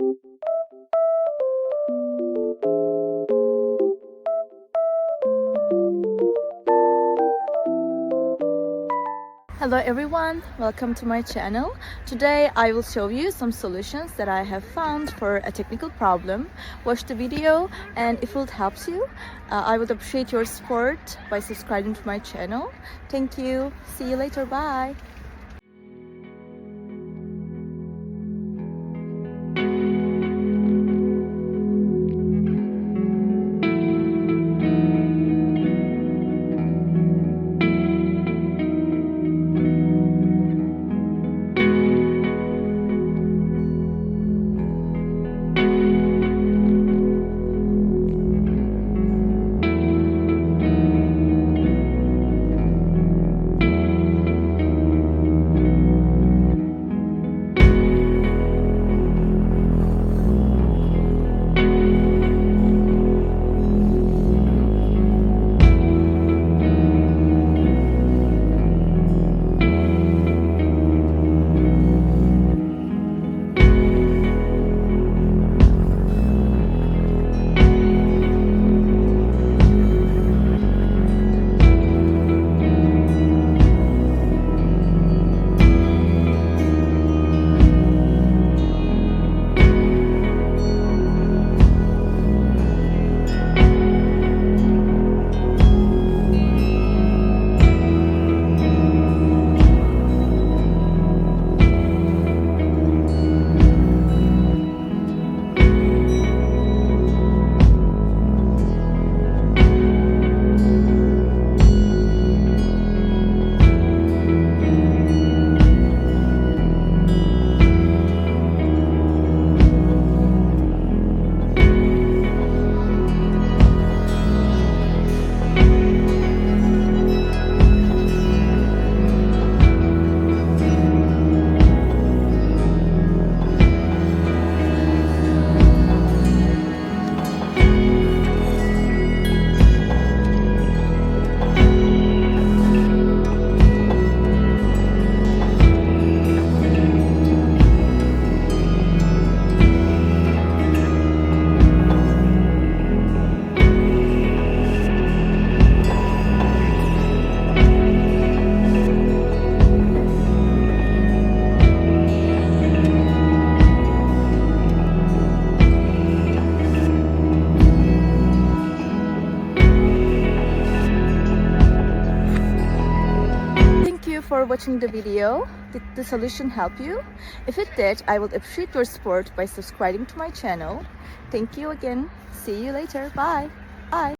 Hello everyone, welcome to my channel. Today I will show you some solutions that I have found for a technical problem. Watch the video, and if it helps you, I would appreciate your support by subscribing to my channel. Thank you. See you later. Bye. For watching the video. Did the solution help you? If it did, I would appreciate your support by subscribing to my channel. Thank you again. See you later. Bye. Bye.